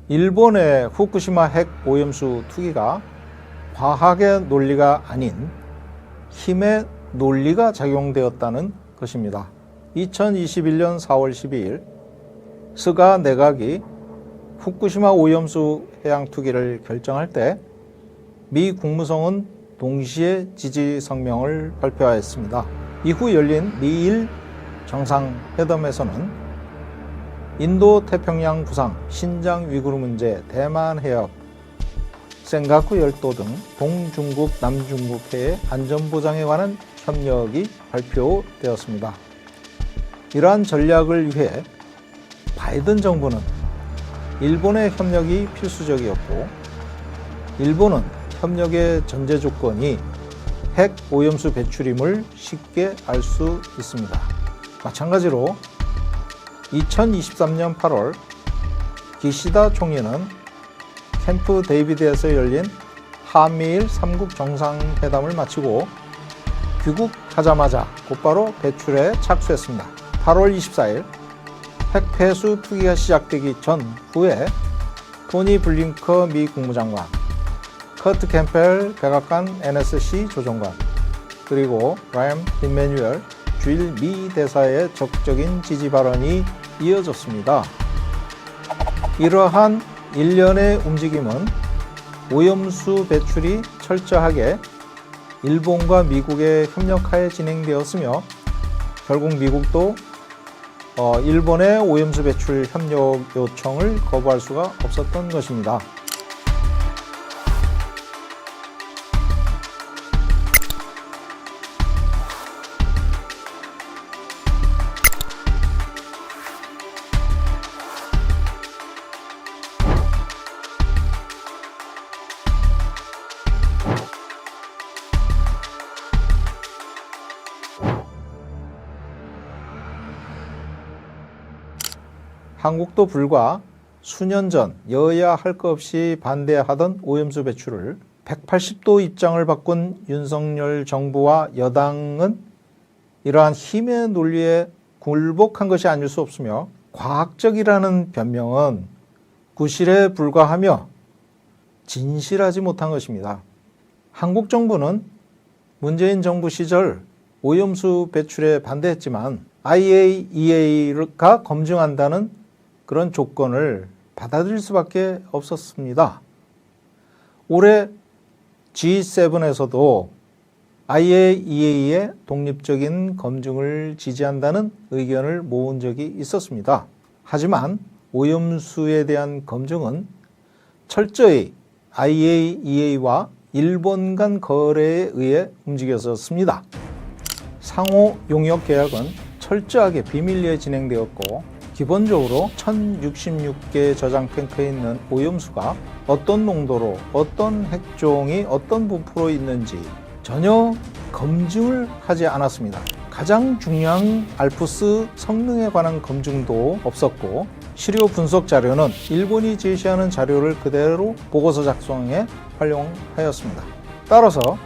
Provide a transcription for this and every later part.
일본의 후쿠시마 핵 오염수 투기가 과학의 논리가 아닌 힘의 논리가 작용되었다는 것입니다. 2021년 4월 12일 스가 내각이 후쿠시마 오염수 해양 투기를 결정할 때 미 국무성은 동시에 지지 성명을 발표하였습니다. 이후 열린 미일 정상회담에서는 인도 태평양 부상, 신장 위구르 문제, 대만 해역, 센가쿠 열도 등 동중국, 남중국해의 안전보장에 관한 협력이 발표되었습니다. 이러한 전략을 위해 바이든 정부는 일본의 협력이 필수적이었고, 일본은 협력의 전제 조건이 핵 오염수 배출임을 쉽게 알 수 있습니다. 마찬가지로 2023년 8월 기시다 총리는 캠프 데이비드에서 열린 한미일 3국 정상회담을 마치고 귀국하자마자 곧바로 배출에 착수했습니다. 8월 24일 핵 폐수 투기가 시작되기 전후에 토니 블링커 미 국무장관, 커트 캠펠 백악관 NSC 조정관, 그리고 라임 이메뉴얼 주일 미 대사의 적극적인 지지 발언이 이어졌습니다. 이러한 일련의 움직임은 오염수 배출이 철저하게 일본과 미국의 협력하에 진행되었으며, 결국 미국도 일본의 오염수 배출 협력 요청을 거부할 수가 없었던 것입니다. 한국도 불과 수년 전 여야 할 것 없이 반대하던 오염수 배출을 180도 입장을 바꾼 윤석열 정부와 여당은 이러한 힘의 논리에 굴복한 것이 아닐 수 없으며, 과학적이라는 변명은 구실에 불과하며 진실하지 못한 것입니다. 한국 정부는 문재인 정부 시절 오염수 배출에 반대했지만 IAEA가 검증한다는 그런 조건을 받아들일 수밖에 없었습니다. 올해 G7에서도 IAEA의 독립적인 검증을 지지한다는 의견을 모은 적이 있었습니다. 하지만 오염수에 대한 검증은 철저히 IAEA와 일본 간 거래에 의해 움직였었습니다. 상호 용역 계약은 철저하게 비밀리에 진행되었고, 기본적으로 1066개 저장 탱크에 있는 오염수가 어떤 농도로, 어떤 핵종이 어떤 부프로 있는지 전혀 검증을 하지 않았습니다. 가장 중요한 알프스 성능에 관한 검증도 없었고, 시료 분석 자료는 일본이 제시하는 자료를 그대로 보고서 작성에 활용하였습니다. 따라서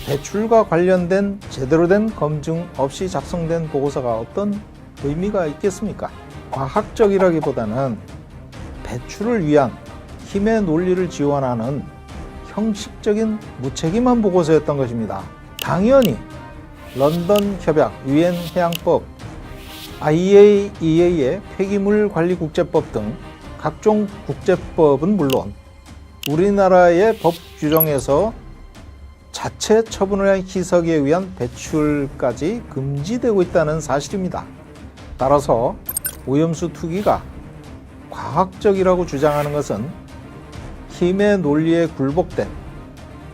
배출과 관련된 제대로 된 검증 없이 작성된 보고서가 어떤 의미가 있겠습니까? 과학적이라기보다는 배출을 위한 힘의 논리를 지원하는 형식적인 무책임한 보고서였던 것입니다. 당연히 런던 협약, 유엔 해양법, IAEA의 폐기물 관리 국제법 등 각종 국제법은 물론 우리나라의 법 규정에서 자체 처분의 희석에 의한 배출까지 금지되고 있다는 사실입니다. 따라서 오염수 투기가 과학적이라고 주장하는 것은 힘의 논리에 굴복된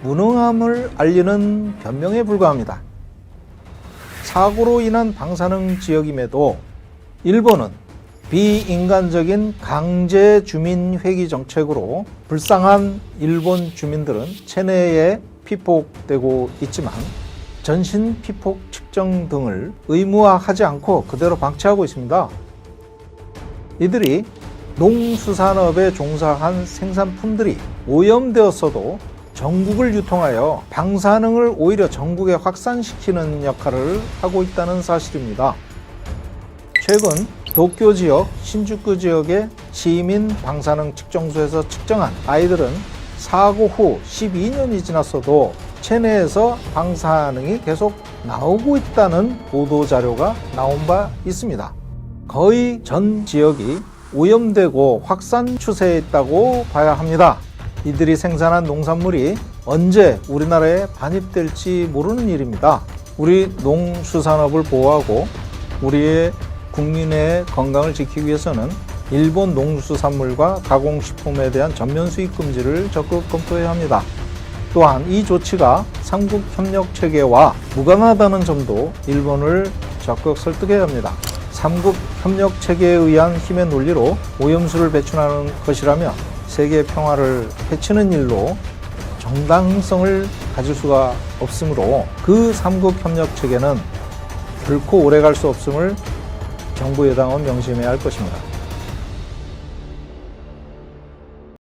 무능함을 알리는 변명에 불과합니다. 사고로 인한 방사능 지역임에도 일본은 비인간적인 강제 주민 회귀 정책으로 불쌍한 일본 주민들은 체내에 피폭되고 있지만 전신 피폭 측정 등을 의무화하지 않고 그대로 방치하고 있습니다. 이들이 농수산업에 종사한 생산품들이 오염되었어도 전국을 유통하여 방사능을 오히려 전국에 확산시키는 역할을 하고 있다는 사실입니다. 최근 도쿄 지역, 신주쿠 지역의 시민 방사능 측정소에서 측정한 아이들은 사고 후 12년이 지났어도 체내에서 방사능이 계속 나오고 있다는 보도 자료가 나온 바 있습니다. 거의 전 지역이 오염되고 확산 추세에 있다고 봐야 합니다. 이들이 생산한 농산물이 언제 우리나라에 반입될지 모르는 일입니다. 우리 농수산업을 보호하고 우리의 국민의 건강을 지키기 위해서는 일본 농수산물과 가공식품에 대한 전면 수입 금지를 적극 검토해야 합니다. 또한 이 조치가 삼국협력체계와 무관하다는 점도 일본을 적극 설득해야 합니다. 삼국협력체계에 의한 힘의 논리로 오염수를 배출하는 것이라면 세계 평화를 해치는 일로 정당성을 가질 수가 없으므로 그 삼국협력체계는 결코 오래갈 수 없음을 정부 여당은 명심해야 할 것입니다.